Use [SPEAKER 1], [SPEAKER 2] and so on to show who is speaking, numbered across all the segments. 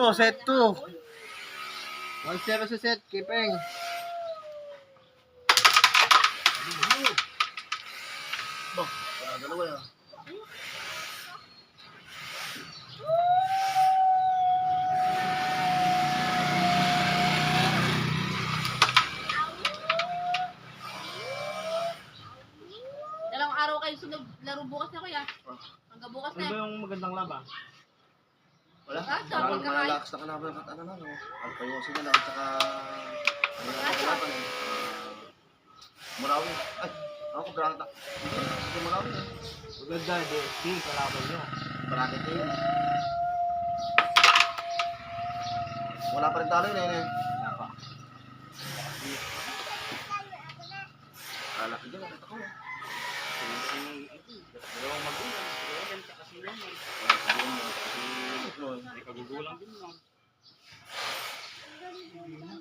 [SPEAKER 1] 2, set 2. 1-0 sa set, keeping.
[SPEAKER 2] Bah, dalawa yan.
[SPEAKER 3] Dalawang araw kayo sunod laro bukas na kuya. Hanggang bukas
[SPEAKER 1] Ano
[SPEAKER 3] na.
[SPEAKER 1] ba yung magandang laban?
[SPEAKER 2] Wala.
[SPEAKER 3] Kaso,
[SPEAKER 2] Parang
[SPEAKER 3] pagkakain.
[SPEAKER 2] malakas na kalaban at ano na, no? Alpayosin na lang, tsaka... Ano na kalaban eh? Murawi. Ay, ako grata. Hindi Murawi eh.
[SPEAKER 1] Maganda, DSP, kalaban nyo.
[SPEAKER 2] Bracket team. Wala pa rin talo yun eh.
[SPEAKER 1] Wala pa.
[SPEAKER 2] Kalaki din, nakita ko.
[SPEAKER 1] Dalawang magulang. Dalawang kasi yan eh. May kagugulang din nun.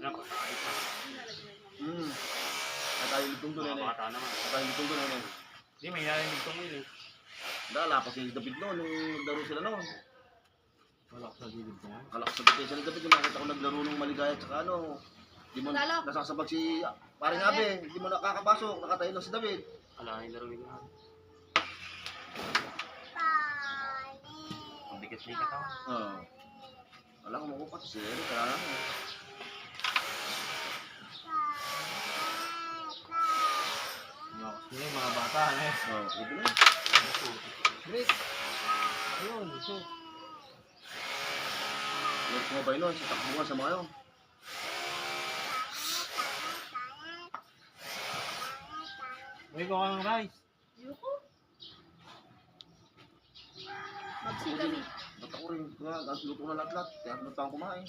[SPEAKER 1] Napakaayos na.
[SPEAKER 2] At tayo litong doon
[SPEAKER 1] Mga
[SPEAKER 2] eh.
[SPEAKER 1] bata naman.
[SPEAKER 2] At tayo litong doon eh.
[SPEAKER 1] Hindi, may narinig ko ngayon eh.
[SPEAKER 2] Dala pa si David noon, nung naglaro sila noon.
[SPEAKER 1] Wala ko sa gilid ko ngayon.
[SPEAKER 2] Kalakas sa bitesa ni David, yung nakita ko naglaro nung Maligaya tsaka ano. Di mo
[SPEAKER 3] Talo.
[SPEAKER 2] nasasabag si paring Abe, hindi mo nakakapasok, nakatayo lang si David.
[SPEAKER 1] Ala, yung laruin nga. Mabigat-bigat ako.
[SPEAKER 2] Oo. Wala ko makupat, si Eric, kaya lang.
[SPEAKER 1] Yung mga bata eh.
[SPEAKER 2] Oo, ito na.
[SPEAKER 1] Great. Ayun, so.
[SPEAKER 2] Eric mo ba yun, si Takbungan sa mga yun.
[SPEAKER 1] May ko ng rice.
[SPEAKER 3] Yuko. Magsi kami.
[SPEAKER 2] Ba't ako rin, kaya luto na lahat-lahat, kaya ano tayong kumain.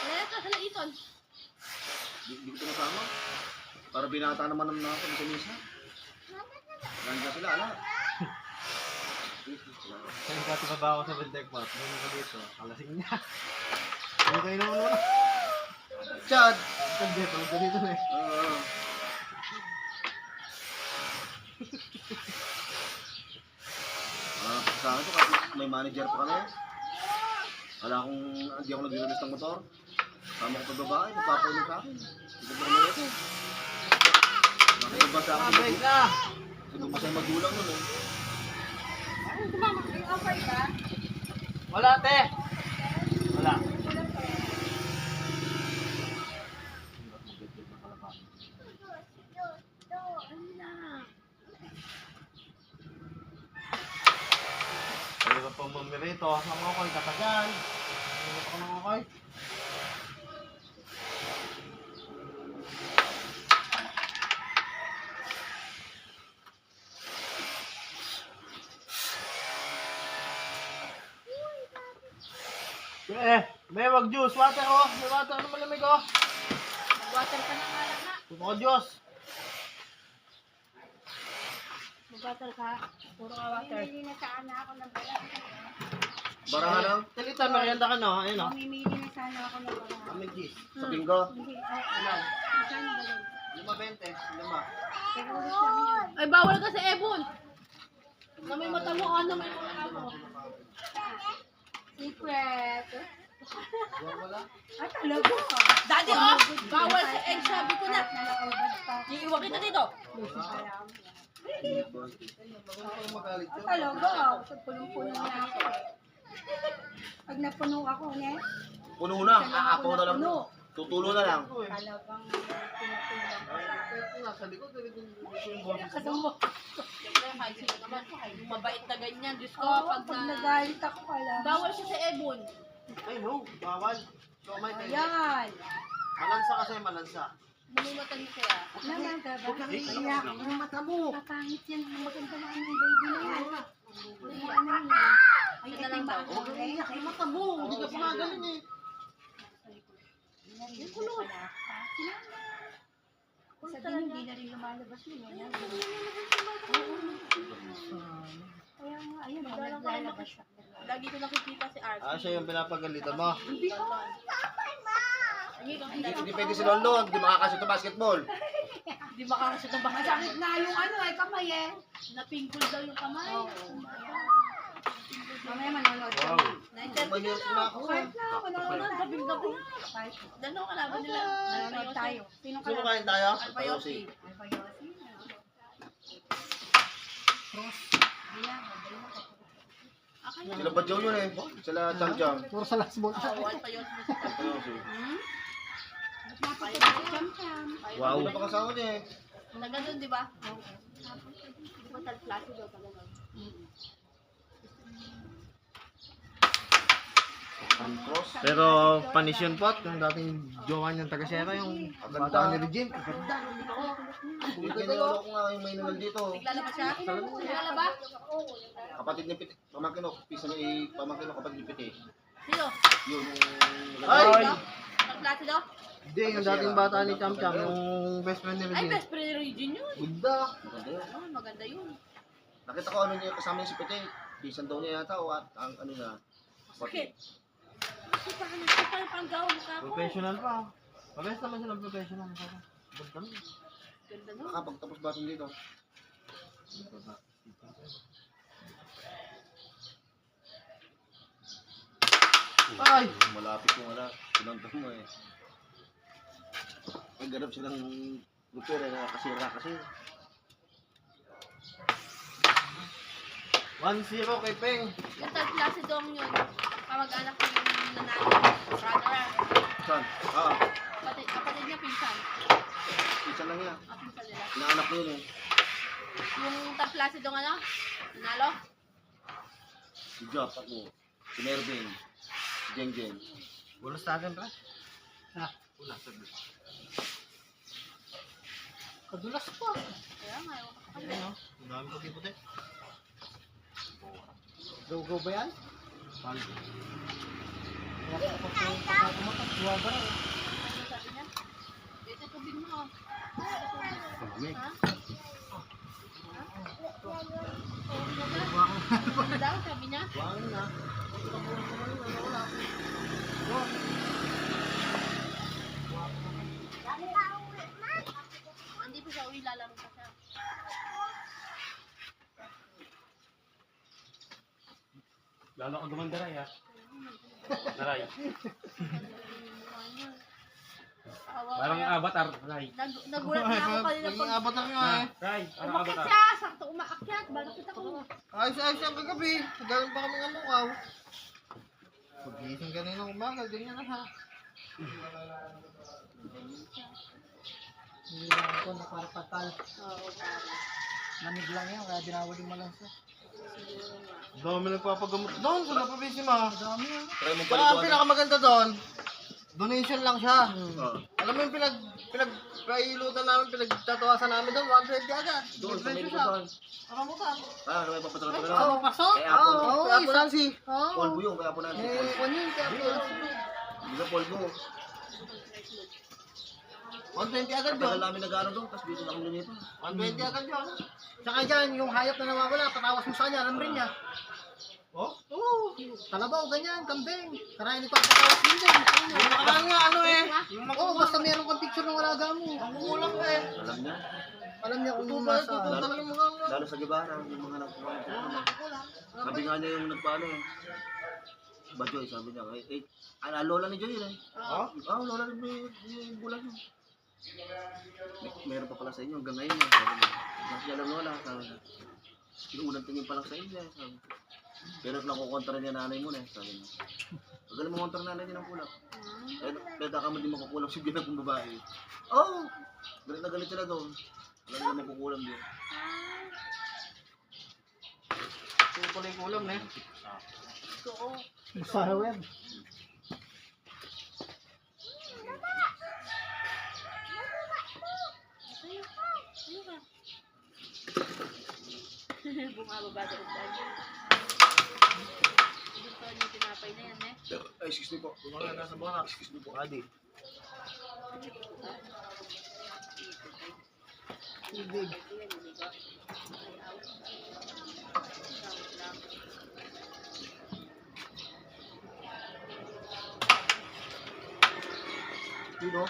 [SPEAKER 3] Wala ka sa laiton.
[SPEAKER 2] Di ko nasama. Para binata naman ng mga komisa. Nandiyan sila, ala.
[SPEAKER 1] Kaya ka ba ako sa Bentec Pot? Nung ka dito, kalasing niya. Hindi kayo naman wala.
[SPEAKER 2] Chad!
[SPEAKER 1] Hindi, pag ganito na eh.
[SPEAKER 2] Sa akin to, kasi may manager pa kami. Wala akong, hindi ako nag-release ng motor. Sama ko pa babae, nagpapaulit sa akin. Hindi ko naman ito. Nakikita sa akin,
[SPEAKER 1] Break na!
[SPEAKER 2] siguro pa siya magulang nun eh.
[SPEAKER 3] Offer ka?
[SPEAKER 1] Wala, te! Wala. Pwede ka pong mamirito. Ang okoy, katagal. Ano pa ka ng okoy? May wag juice. Water oh. May water. Ano malamig oh?
[SPEAKER 3] Mag-water ka na nga lang na.
[SPEAKER 1] Puro juice.
[SPEAKER 3] Mag-water ka. Puro ka water.
[SPEAKER 4] Mamimili na sana ako ng balat.
[SPEAKER 2] Barahan lang,
[SPEAKER 1] Talita, merienda ka no? Ayun oh.
[SPEAKER 4] Mamimili na sana ako ng balat.
[SPEAKER 1] Amig cheese.
[SPEAKER 2] sa pinggo.
[SPEAKER 4] Hindi,
[SPEAKER 1] Ilan?
[SPEAKER 4] saan balat?
[SPEAKER 1] 5.20. 5.
[SPEAKER 4] Pero ulit lang yun.
[SPEAKER 3] Ay, bawal ka sa Ebon. Na may mata mo, ano may mga mo.
[SPEAKER 4] Secret.
[SPEAKER 1] Wala.
[SPEAKER 4] Ah, talaga?
[SPEAKER 3] Daddy, oh! Bawal sa egg, sabi ko na.
[SPEAKER 4] Nakaubad pa.
[SPEAKER 3] Iiwan kita dito.
[SPEAKER 4] Busi pa lang.
[SPEAKER 1] Magalit
[SPEAKER 4] Ah, talaga? Pag punong-puno na ako. Pag napuno ako, ne?
[SPEAKER 2] Puno na, aapaw na lang.
[SPEAKER 4] Puno.
[SPEAKER 2] Tutulo na lang.
[SPEAKER 4] Talagang pinutulang ko siya.
[SPEAKER 1] Nasa likod. Gusto yung boses
[SPEAKER 4] Kasi
[SPEAKER 1] mo.
[SPEAKER 4] mo,
[SPEAKER 3] Siyempre, kahit sino naman, kahit mabait na ganyan. Diyos ko,
[SPEAKER 4] pag
[SPEAKER 3] pag na...
[SPEAKER 4] nagalit ako pala.
[SPEAKER 3] Bawal siya sa Ebon.
[SPEAKER 1] Ay no, bawal. So may tayo.
[SPEAKER 4] Ayan.
[SPEAKER 1] Malansa kasi malansa.
[SPEAKER 3] Bumumatan mo kaya.
[SPEAKER 4] Naman ka ba?
[SPEAKER 1] Huwag kang
[SPEAKER 4] Iiyak.
[SPEAKER 1] Ang mata mo.
[SPEAKER 4] Kakangit yan. Maganda na ang baby na yan. Ano yan? Ay,
[SPEAKER 3] Ito na lang daw.
[SPEAKER 1] Huwag kang iiyak. Ang mata mo. Hindi ka pumagaling eh.
[SPEAKER 4] Yung kulot. Sa din, hindi na rin lumalabas yun. Naglalabas siya.
[SPEAKER 3] Lagi ko nakikita si Archie.
[SPEAKER 1] Ah, siya yung pinapagalitan mo.
[SPEAKER 2] Hindi pwede si London, hindi makakasya ito basketball.
[SPEAKER 3] Hindi makakasya ng baka.
[SPEAKER 4] Masakit nga yung ano eh, kamay eh.
[SPEAKER 3] Napingkol daw yung kamay.
[SPEAKER 4] Mamaya manonood ka.
[SPEAKER 1] Wow.
[SPEAKER 2] Mahirap na ako.
[SPEAKER 4] Kahit na, manonood
[SPEAKER 3] Ano,
[SPEAKER 4] na.
[SPEAKER 3] gabing-gabi.
[SPEAKER 4] Kahit
[SPEAKER 3] Dalawa kalaban nila.
[SPEAKER 4] manonood tayo. Sino ka
[SPEAKER 1] Sino
[SPEAKER 4] lang?
[SPEAKER 1] kain tayo?
[SPEAKER 3] Alpayosi.
[SPEAKER 4] Ay, Payosi. Cross. Ayan, madali na.
[SPEAKER 3] Akala
[SPEAKER 2] Sila Badyaw yun eh. Sila Cham-Cham.
[SPEAKER 5] Puro sa last ball.
[SPEAKER 3] Alpayosi mo sa
[SPEAKER 2] Ayun, si-
[SPEAKER 4] Mas napapagod si Cham-Cham.
[SPEAKER 1] Wow.
[SPEAKER 2] Hindi na pa kasama niya eh.
[SPEAKER 3] Taga doon, di ba? Hotel Plaza daw taga doon.
[SPEAKER 2] Cross.
[SPEAKER 1] Pero panis yun po, yung dating jowa niyang taga-sera, yung bata ni Regine.
[SPEAKER 2] Kung kinilolo ko nga yung may nanal dito.
[SPEAKER 3] Naglalaba siya? Naglalaba?
[SPEAKER 2] Kapatid ni Piti. Pamangkin ko. Pisa ni pamangkin ko kapatid ni Piti.
[SPEAKER 3] Sino?
[SPEAKER 2] Yun yung...
[SPEAKER 1] Ay!
[SPEAKER 3] Hotel Plaza daw?
[SPEAKER 1] Hindi, yung dating bata ni Cham Cham, yung best friend ni
[SPEAKER 3] Ay,
[SPEAKER 1] Regine.
[SPEAKER 3] best friend ni Regine yun.
[SPEAKER 1] Ganda.
[SPEAKER 2] Maganda yun.
[SPEAKER 3] Oh, maganda yun.
[SPEAKER 2] Nakita ko ano niya kasama niya si Piti. Pisan daw niya yata o at ang ano na.
[SPEAKER 3] Bakit? Bakit pa ka nagsipa yung panggawa mukha ko?
[SPEAKER 1] Professional pa. Mabes naman silang professional. Ganda mo.
[SPEAKER 3] Ganda nun.
[SPEAKER 2] Nakapagtapos batong dito.
[SPEAKER 1] Ay!
[SPEAKER 2] Malapit yung wala. Pinantong mo eh. Ay, ganap silang repair eh. Nakakasira kasi.
[SPEAKER 1] 1-0 kay Peng.
[SPEAKER 3] Yung third class dong yun. Kamag-anak ko yung nanalo. Brother.
[SPEAKER 2] Saan? Ah,
[SPEAKER 3] Kapatid niya pinsan.
[SPEAKER 2] isa lang yan.
[SPEAKER 3] Pinsan nila.
[SPEAKER 2] Inaanak ko yun eh.
[SPEAKER 3] Yung third class dong ano? Nanalo?
[SPEAKER 2] Si Jop ako. Si Mervin. Si Jeng Jeng.
[SPEAKER 1] Bulos natin, pre. Ha? Bulos.
[SPEAKER 5] Kadulas pa.
[SPEAKER 3] Kaya nga, ewan ko sa kanila.
[SPEAKER 1] Ayun, no? Ang dami puti-puti.
[SPEAKER 5] Go ba yan?
[SPEAKER 1] Pal.
[SPEAKER 5] Wala ka pa po pagkakamakas. Buwaga na.
[SPEAKER 3] Ano sabi niya? Ito tubig mo.
[SPEAKER 1] Pagmig.
[SPEAKER 3] Ha? Ano daw, sabi niya?
[SPEAKER 1] Buwangin na.
[SPEAKER 3] Hindi pa siya uwi, lalaro pa siya.
[SPEAKER 1] Lalo ka gumandaray, ha? Daray. Parang avatar, Ray.
[SPEAKER 3] Nagulat na ako kanina
[SPEAKER 1] Naging avatar nga, eh.
[SPEAKER 5] Ray,
[SPEAKER 3] umakyat siya, sakto umaakyat, bago kita ko.
[SPEAKER 1] Ayos-ayos yan kagabi. Galing pa kami ng lukaw. Pag-gising kanina umaga, ganyan na ha.
[SPEAKER 5] Hindi lang ako nakarapatal.
[SPEAKER 3] Oo, pare.
[SPEAKER 5] Lamig lang yan, kaya dinawali mo lang siya.
[SPEAKER 1] Dami nagpapagamot doon sa Napabisima.
[SPEAKER 5] Dami yan.
[SPEAKER 2] Try mo
[SPEAKER 1] Saka ang
[SPEAKER 2] paliguan.
[SPEAKER 1] pinakamaganda doon, donation lang siya.
[SPEAKER 2] Ah,
[SPEAKER 1] Alam mo yung pinagkailutan namin, pinagtatawasan namin doon, 120 agad.
[SPEAKER 2] doon sa may
[SPEAKER 1] Donation siya.
[SPEAKER 2] likutan.
[SPEAKER 1] Karamutan.
[SPEAKER 2] Ah, may papatala pa
[SPEAKER 5] Oo,
[SPEAKER 2] na.
[SPEAKER 5] pasok.
[SPEAKER 2] Kaya po.
[SPEAKER 1] Oo, kaya po Nancy.
[SPEAKER 2] Polvo yun, kaya po natin.
[SPEAKER 1] Kung yun, kaya po Nancy.
[SPEAKER 2] Hindi na polvo.
[SPEAKER 1] 120 agad
[SPEAKER 2] Tagal
[SPEAKER 1] yun.
[SPEAKER 2] namin nag-ano doon, tapos dito na kami nito.
[SPEAKER 1] 120 agad yun.
[SPEAKER 5] Saka dyan, yung hayop na nawawala, patawas mo sa kanya, alam rin niya.
[SPEAKER 1] Oh?
[SPEAKER 5] Oo, kalabaw, ganyan, kambing. Karayan ito ang patawas din din.
[SPEAKER 1] Yung nakaraan nga, ano eh. Yung
[SPEAKER 5] Oo, basta meron kang picture ng walaga mo.
[SPEAKER 1] makukulang ka eh.
[SPEAKER 2] Alam niya.
[SPEAKER 5] Alam niya kung
[SPEAKER 1] Tutuba,
[SPEAKER 5] nasa...
[SPEAKER 1] tutuba yung mga nga.
[SPEAKER 2] Lalo sa Gibara, yung mga nagkuha. Sabi nga niya yung nagpaano eh. Ba Joy, sabi niya, lola ni Joy yun eh.
[SPEAKER 1] Oh?
[SPEAKER 2] Ah, lola ni yung bulan yun. Meron pa pala sa inyo hanggang ngayon eh. Sabi niya, kasi alam lola, sabi niya. Inuulang tingin pa lang sa inyo eh, sabi niya. Pero nakukontra niya nanay mo na eh, sabi niya. Magaling mo kontra nanay niya ng kulak. Kaya ka mo di makukulang si Binag kung babae. Oh! Galit na galit sila doon. Alam nila makukulang din.
[SPEAKER 1] Yung pala yung ulam eh.
[SPEAKER 3] Oo.
[SPEAKER 5] Sa web.
[SPEAKER 3] Bumababa daw tayo. Ito yung tinapay na yan eh.
[SPEAKER 2] Ay, excuse me po.
[SPEAKER 1] Mga nasa baka.
[SPEAKER 2] Excuse me po.
[SPEAKER 1] Adi.
[SPEAKER 5] Tubig.
[SPEAKER 2] Yun o.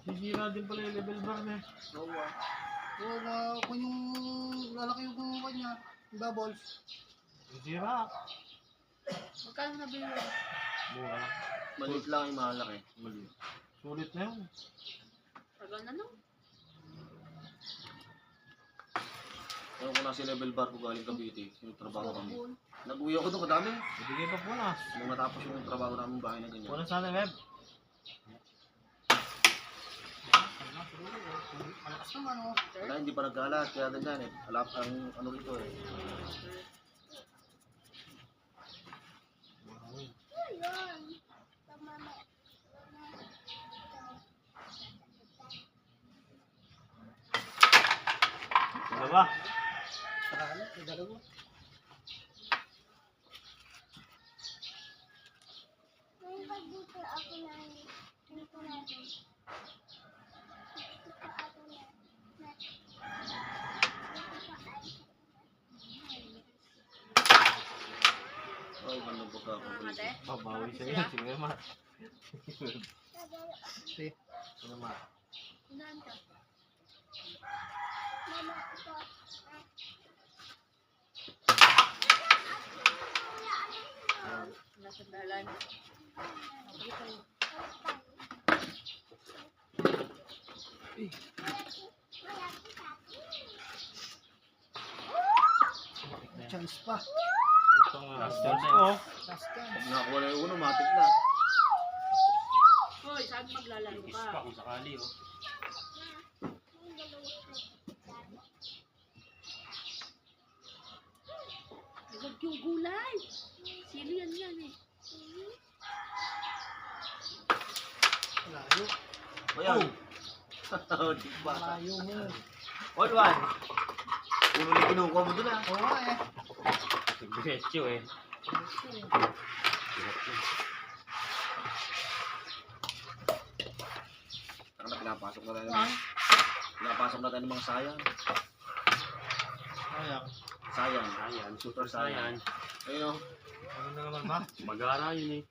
[SPEAKER 1] Sisira din pala yung level bar na.
[SPEAKER 2] Oo ah.
[SPEAKER 5] Oo, kung yung lalaki yung kanya, yung bubbles.
[SPEAKER 1] Sisira.
[SPEAKER 3] Magkano nabili mo?
[SPEAKER 1] Mura lang.
[SPEAKER 2] Maliit lang yung malaki. Maliit.
[SPEAKER 1] Sulit na yun.
[SPEAKER 3] Tagal na no?
[SPEAKER 2] Ewan ko na si level bar ko galing Cavite. Yung trabaho kami. Nag-uwi ako doon kadami.
[SPEAKER 1] Ibigay pa punas.
[SPEAKER 2] Nung natapos yung trabaho namin bahay na ganyan.
[SPEAKER 1] Punas sana web.
[SPEAKER 5] Malakas naman, oh.
[SPEAKER 2] Wala, hindi pa nagkalat. Kaya ganyan eh. Alap ang ano rito eh.
[SPEAKER 1] Ano ba?
[SPEAKER 5] Sakali, may dalawa.
[SPEAKER 2] Oh, ganun po ka ako.
[SPEAKER 3] Mate?
[SPEAKER 1] Pabawi siya yun. Sige ma.
[SPEAKER 5] Si.
[SPEAKER 1] Ano ma?
[SPEAKER 3] Unaan ka. Nasa dalan.
[SPEAKER 5] Chance pa.
[SPEAKER 1] Ito nga. Last chance ko.
[SPEAKER 5] Last chance.
[SPEAKER 2] Pag nakakuha na yung uno, matik na.
[SPEAKER 3] Hoy, saan maglalaro ka?
[SPEAKER 1] kung sakali oh.
[SPEAKER 3] Huwag yung gulay. Sili yan eh.
[SPEAKER 5] Layo.
[SPEAKER 2] O yan. Oh, di ba?
[SPEAKER 5] Layo mo.
[SPEAKER 2] All one. Uno na kinukuha mo doon ah.
[SPEAKER 5] Oo nga eh.
[SPEAKER 1] Diretso eh.
[SPEAKER 2] Saka na pinapasok na tayo.
[SPEAKER 5] Ah,
[SPEAKER 2] Pinapasok na tayo ng mga sayang.
[SPEAKER 1] Sayang.
[SPEAKER 2] Sayang.
[SPEAKER 6] Ayan,
[SPEAKER 2] Super sayang. Ayun o.
[SPEAKER 1] Ano na naman ba?
[SPEAKER 6] mag-aara yun eh.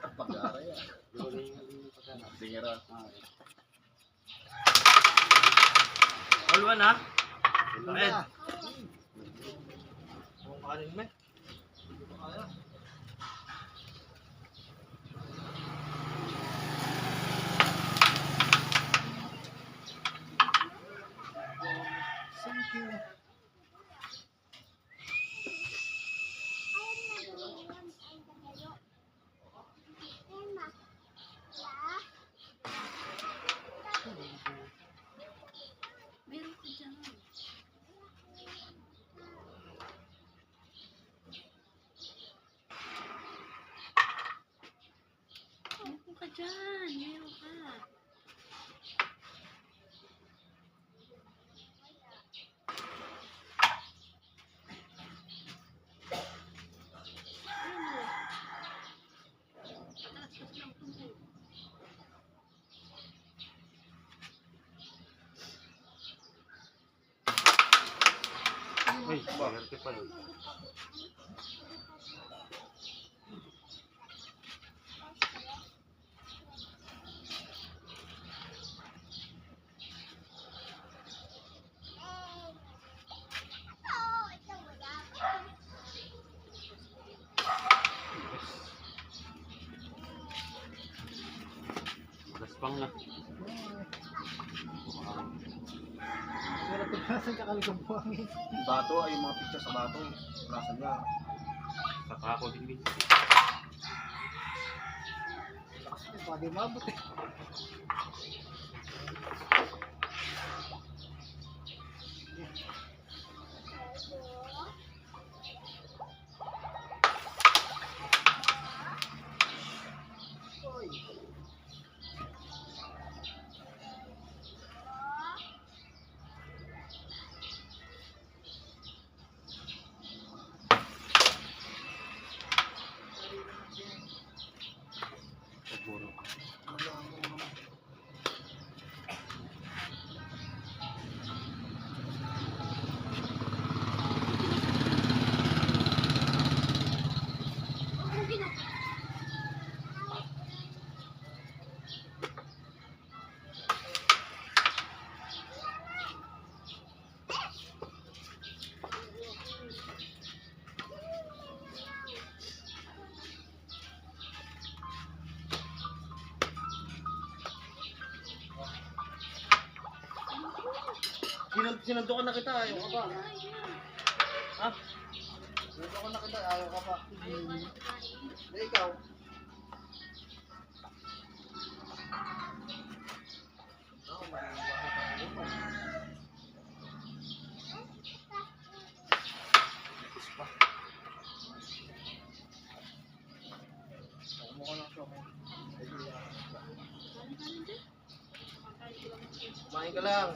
[SPEAKER 2] Pag-aaral yan.
[SPEAKER 6] Yun na yung pag-aara.
[SPEAKER 2] Tingera.
[SPEAKER 1] All one ha?
[SPEAKER 5] wala.
[SPEAKER 1] Bakit? Kung kanin mo eh. Hindi ko kaya.
[SPEAKER 5] Thank you.
[SPEAKER 3] Meron ka dyan. Meron ka dyan. Meron ka.
[SPEAKER 6] Ay, swerte pa yun. Magaspang na.
[SPEAKER 5] Pero pagkasan ka kalikang buhangin.
[SPEAKER 2] Bato ay yung mga picture sa bato. Rasan niya.
[SPEAKER 6] Saka ako din din.
[SPEAKER 5] Lakas Ay, baka di mabot eh.
[SPEAKER 6] Siguro.
[SPEAKER 1] Sinuntukan na kita, ayaw ka ba? Ha? Sinuntukan na kita, ayaw ka ba? Eh, ikaw. Ako, malilimutan ako. Ako mo ko lang siya. Kumain ka lang.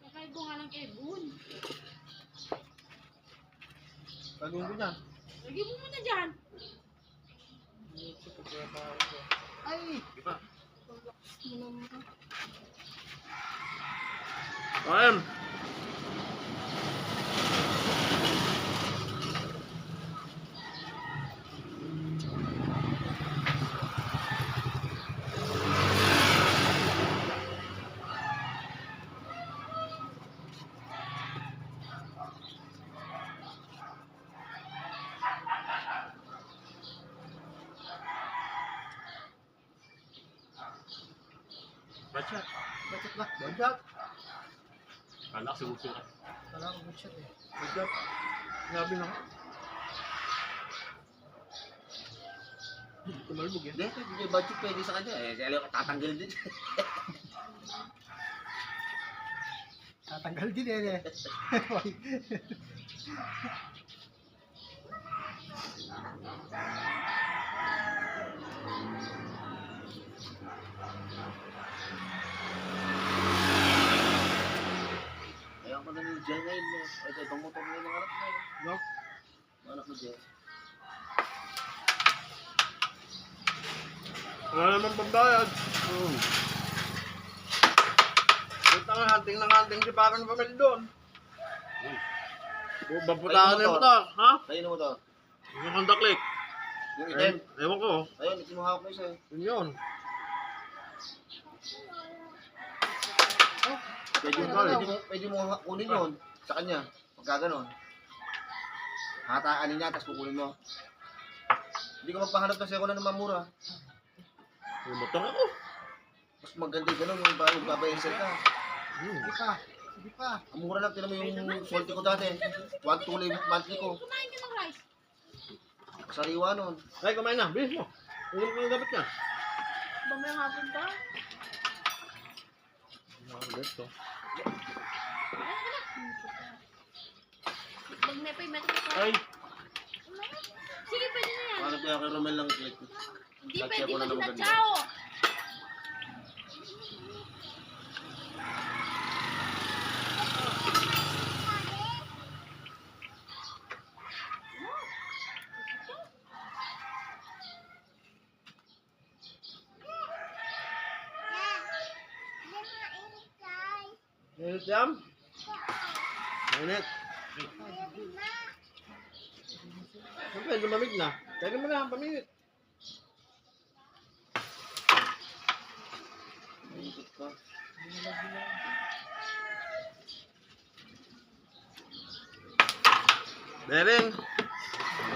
[SPEAKER 3] Nakaibo nga lang kay Boon.
[SPEAKER 1] Gagawin ko dyan.
[SPEAKER 3] Lagi mo muna dyan.
[SPEAKER 5] Ay!
[SPEAKER 6] Di ba?
[SPEAKER 1] Ayun.
[SPEAKER 6] Bad shot.
[SPEAKER 5] Bachat ba?
[SPEAKER 1] Good job.
[SPEAKER 6] Kala ko sumusukat.
[SPEAKER 5] Kala ko bachat eh.
[SPEAKER 1] Good job. Sinabi na. Tumalbog yan.
[SPEAKER 2] Hindi, hindi budget pwede sa kanya. Eh, ayaw ka tatanggal din.
[SPEAKER 5] Tatanggal din eh.
[SPEAKER 2] Ayaw ko na ni Jen ngayon. Ay, ito, itong motor na yung anak mo.
[SPEAKER 1] No?
[SPEAKER 2] Anak mo Jen.
[SPEAKER 1] Wala naman pagbayad. Punta nga, hunting ng hunting si Parang Pamel doon. Babutakan na yung motor, ha?
[SPEAKER 2] Kayo na mo to.
[SPEAKER 1] Yung Honda Click.
[SPEAKER 2] Yung item.
[SPEAKER 1] Ewan ko.
[SPEAKER 2] Ayun, ikinuha ko isa eh.
[SPEAKER 1] Yun yun.
[SPEAKER 2] Pwede mo kunin yun sa kanya. Pagka ganon. Hataan niya, tapos kukunin mo. Hindi ka magpahanap kasi ako na ng mamura.
[SPEAKER 1] Yung motor ako.
[SPEAKER 2] Mas maganda yung ganon, yung babayasal ka.
[SPEAKER 5] Sige pa. Sige pa.
[SPEAKER 2] Ang mura lang, tinan mo yung sweldo ko dati. 1-2 monthly ko.
[SPEAKER 3] Kumain ka ng rice.
[SPEAKER 2] Sariwa nun.
[SPEAKER 1] Ay, kumain na. Bilis mo. Ulam ko yung dapat niya.
[SPEAKER 3] Bamayang hapon pa.
[SPEAKER 1] Ito.
[SPEAKER 3] Pag may pay, meron ka.
[SPEAKER 1] Ay,
[SPEAKER 3] Sige, pwede na yan.
[SPEAKER 2] Paano kaya kay Romel lang click?
[SPEAKER 3] Hindi
[SPEAKER 2] Lagi
[SPEAKER 3] pwede
[SPEAKER 2] ako na
[SPEAKER 3] na
[SPEAKER 2] naman
[SPEAKER 3] sila Chao.
[SPEAKER 1] Mainit yan? Mainit. Siyempre, lumamig na. Pwede mo na, paminit.
[SPEAKER 2] Ikot ka.
[SPEAKER 1] Bering.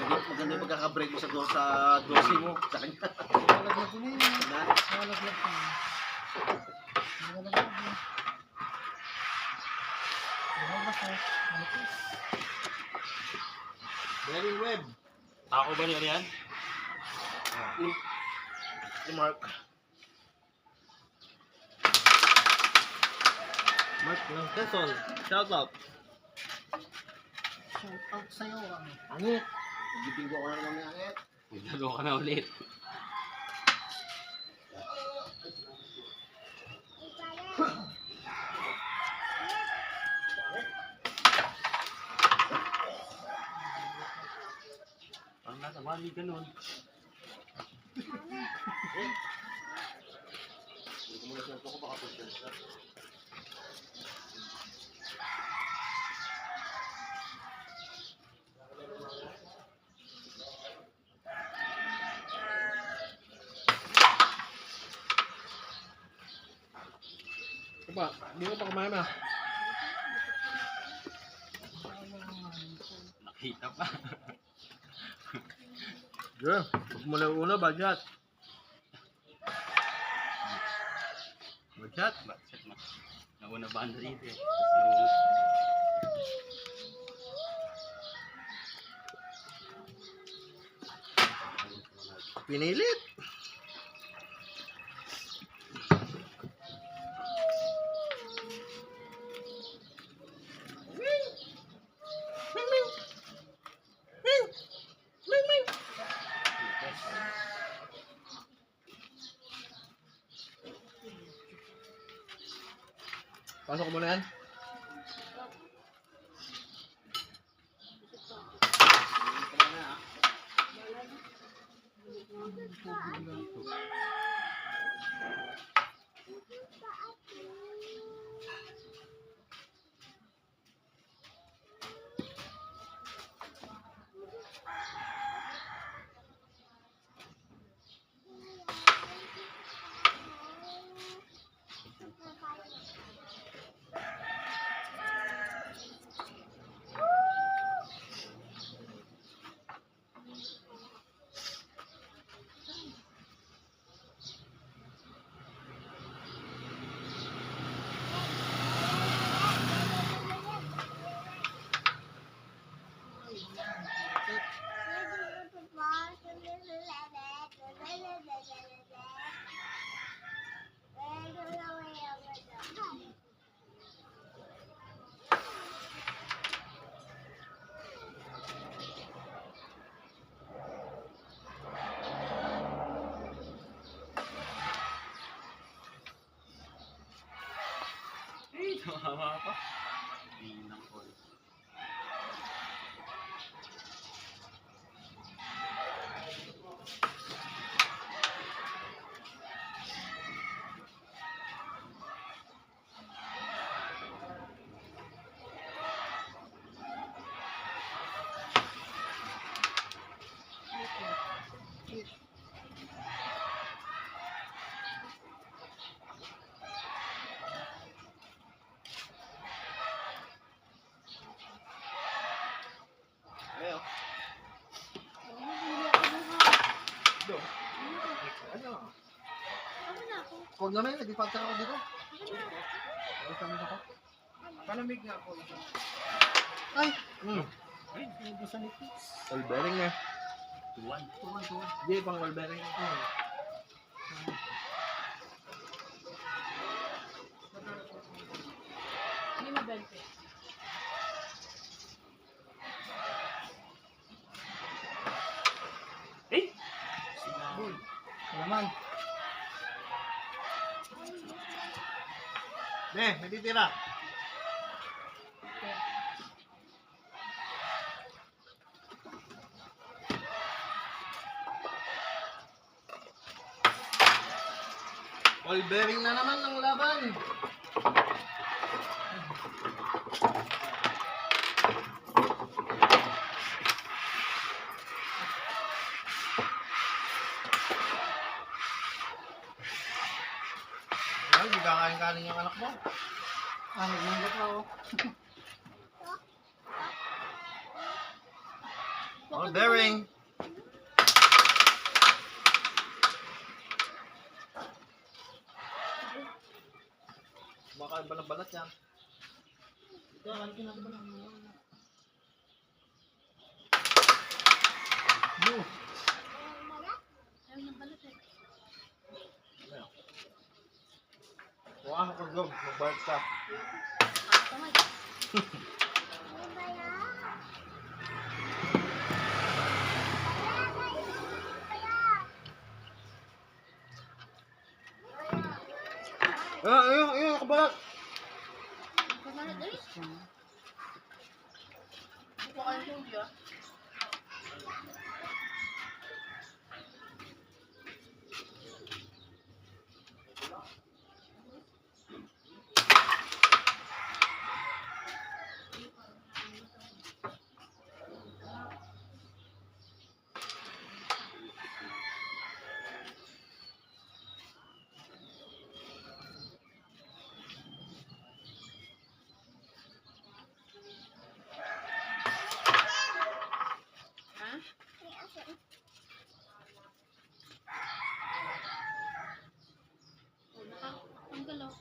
[SPEAKER 2] Maganda yung pagkaka-break mo sa dosi mo. Sa kanya.
[SPEAKER 5] Nalaglag ko na yun.
[SPEAKER 2] Na?
[SPEAKER 5] Nalaglag ko na. Nalaglag ko na. Lumabas na. Manipis.
[SPEAKER 1] Bering web.
[SPEAKER 6] Ako ba niya yan?
[SPEAKER 1] Si Mark. Mark ng Quezon. Shout out.
[SPEAKER 5] Shout out sa'yo.
[SPEAKER 1] Angit.
[SPEAKER 2] Bibinggo ko na naman ni Angit.
[SPEAKER 6] Maglaro ka na ulit. Ang nasa bali ganun.
[SPEAKER 2] Hindi ko muna siya ko baka push siya.
[SPEAKER 1] Diba? Hindi ko pa kumain na.
[SPEAKER 6] Nakita pa.
[SPEAKER 1] Yeah. Huwag mo na una, budget. Budget?
[SPEAKER 6] Bakit na? Nauna banda rito eh. Tapos
[SPEAKER 1] Pinilit. Pasok mo na yan.
[SPEAKER 6] Tumama pa. Hinang ko.
[SPEAKER 2] Ayo.
[SPEAKER 1] Do. Ano?
[SPEAKER 3] Ano na ako?
[SPEAKER 1] Huwag naman, nag-factor ako dito.
[SPEAKER 5] Huwag kami ako. Palamig nga ako.
[SPEAKER 1] Ay!
[SPEAKER 6] Ay,
[SPEAKER 5] Nabusan ni Pix.
[SPEAKER 1] Ball bearing na.
[SPEAKER 6] tuwan.
[SPEAKER 5] Tuwan.
[SPEAKER 1] Hindi, pang ball bearing.
[SPEAKER 3] Hindi mabente.
[SPEAKER 6] Eh!
[SPEAKER 5] Boy. Naman.
[SPEAKER 1] Ne, may titira. Ball bearing na naman ng laban. Ay, hindi kakain-kanin yung anak mo.
[SPEAKER 5] Ah, nagmanggat ako.
[SPEAKER 1] Ball bearing. Kumakain ba ng balat yan?
[SPEAKER 5] No.
[SPEAKER 3] Ayaw ng balat eh.
[SPEAKER 1] Pasok ka doon. Magbayad ka.
[SPEAKER 3] Ako nga.
[SPEAKER 1] Ayun, kabalat.
[SPEAKER 3] Kamalat dali. Buka kayo yung video. Ha? Oh, nakatanggal oh.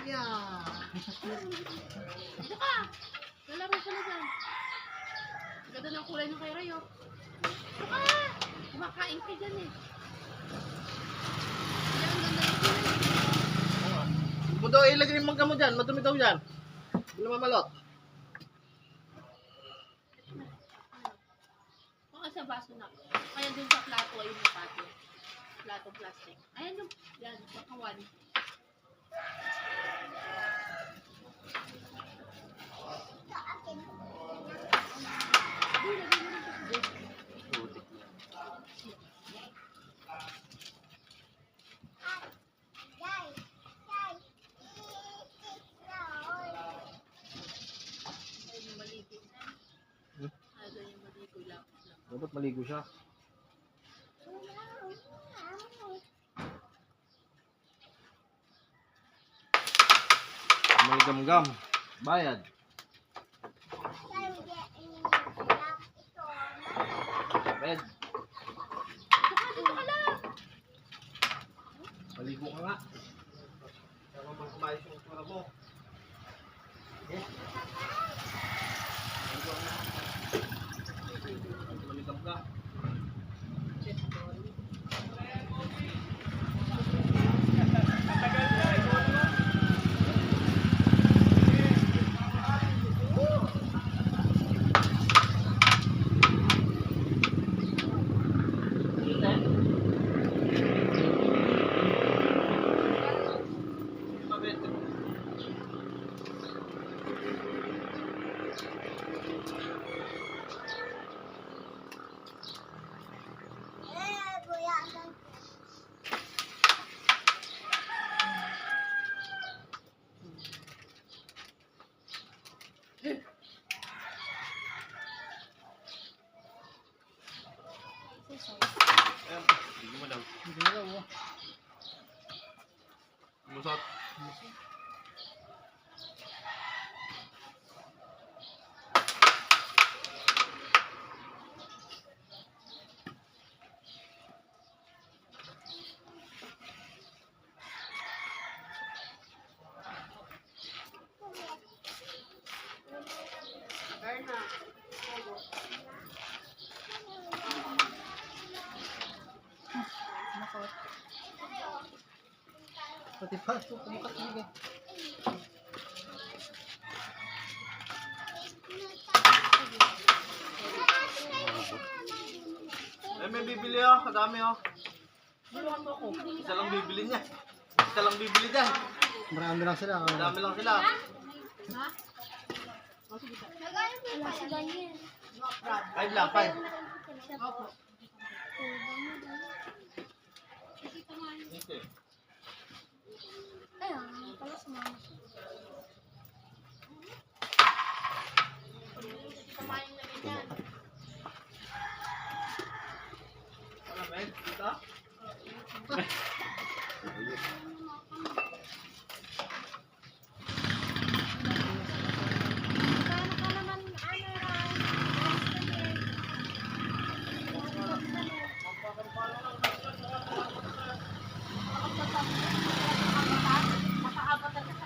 [SPEAKER 1] Yeah.
[SPEAKER 3] Dito ka! Lalaro ka na dyan. Ganda ng kulay ng kay Rayo. Dito ka! Kumakain ka dyan eh. Yan, ang ganda yung kulay.
[SPEAKER 1] Mo daw ilagay yung mangga mo dyan. Madumi daw yan. Hindi na mamalot.
[SPEAKER 3] Baka sa baso na. Kaya dun sa plato ay yung patio. Plato plastic. Ayan yung, yan, makawan. Ayun yung maligo. Ayun yung maligo lang.
[SPEAKER 1] Dapat maligo siya. Malgam-gam. Bayad. Bayad.
[SPEAKER 3] Dito ka lang!
[SPEAKER 1] Maligo ka nga. Para magkumayos yung tura mo. Okay? Maligo ka nga. Maligam ka.
[SPEAKER 6] Ayan, hindi mo daw.
[SPEAKER 5] Hindi na daw.
[SPEAKER 6] Musot.
[SPEAKER 3] Berna.
[SPEAKER 5] Pati pa, ito, kumukat talaga.
[SPEAKER 1] Eh, may bibili oh. Kadami oh.
[SPEAKER 3] Bulungan mo ako.
[SPEAKER 1] Isa lang bibili niya. Isa lang bibili dyan.
[SPEAKER 5] Marami lang sila.
[SPEAKER 1] Madami lang sila.
[SPEAKER 3] Ha? O, sige pa.
[SPEAKER 4] Wala si ganyan.
[SPEAKER 3] No problem.
[SPEAKER 1] 5 lang, 5.
[SPEAKER 3] Opo.
[SPEAKER 1] Okay.
[SPEAKER 4] Ayun, pala sa mga.
[SPEAKER 3] Kumain na rin yan.
[SPEAKER 1] Wala ba? Dito?
[SPEAKER 3] Makaapat na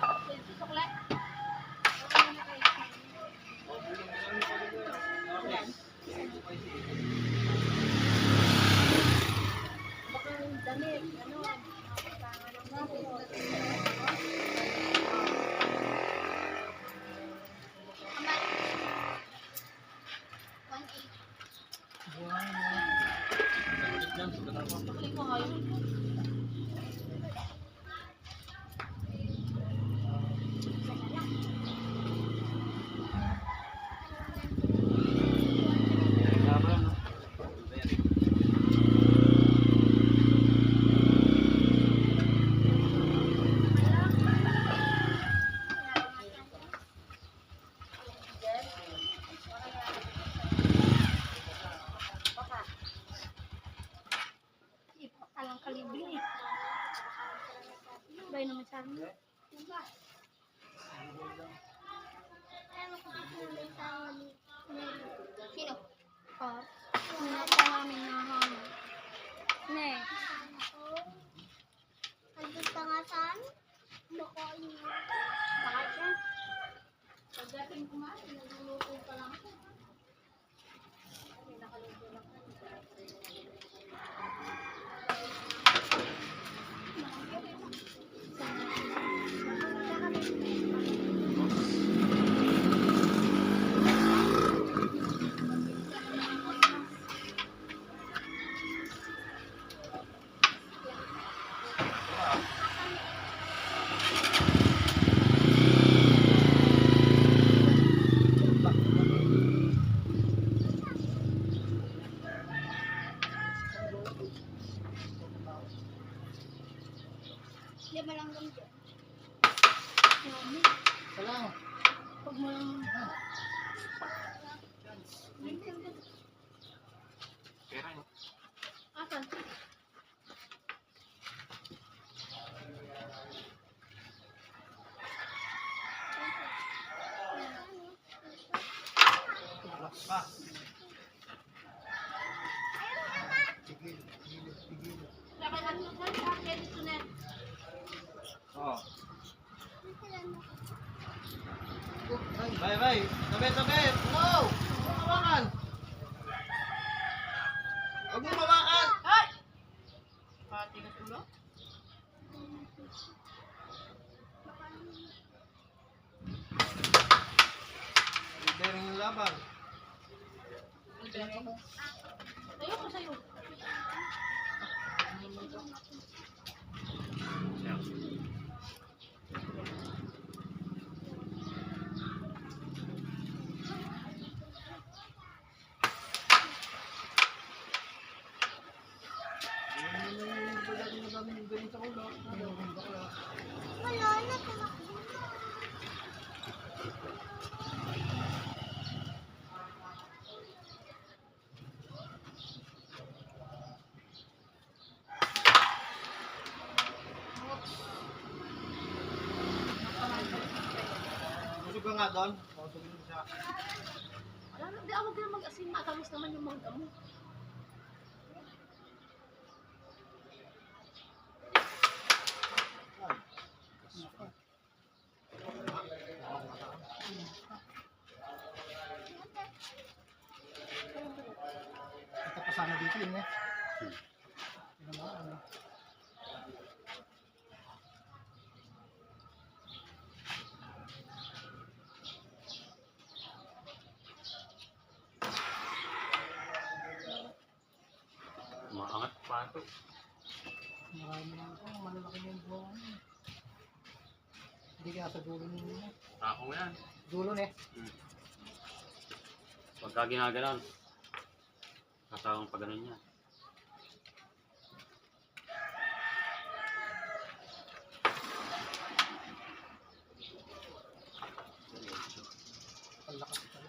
[SPEAKER 6] Pera niyo.
[SPEAKER 3] Asan?
[SPEAKER 1] Pa.
[SPEAKER 3] Laki ano saan ka? Kaya dito na.
[SPEAKER 1] Oh. Bye bye. Tabi tabi. No. Hawakan. Huwag mo hawakan.
[SPEAKER 3] Ay! Pati ka ulo?
[SPEAKER 1] Hindi rin yung laban.
[SPEAKER 3] Ayoko sa'yo.
[SPEAKER 1] Busog ka nga doon. Busogin mo siya.
[SPEAKER 3] Wala na, di ako na mag-asin. Matamis naman yung mangga mo.
[SPEAKER 5] Ito pa sana dito yun eh.
[SPEAKER 6] Maangat pa ito.
[SPEAKER 5] Marami na ito. Malalaki na yung buwan. Hindi kaya sa dulo ninyo.
[SPEAKER 6] Ako yan.
[SPEAKER 5] Dulo na eh.
[SPEAKER 6] Pagka ginaganon. Katawang pag ganun niya.
[SPEAKER 5] Palakas ito.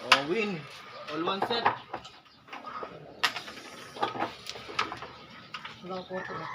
[SPEAKER 1] Oh, win. All one set.
[SPEAKER 5] Wala ko porto na.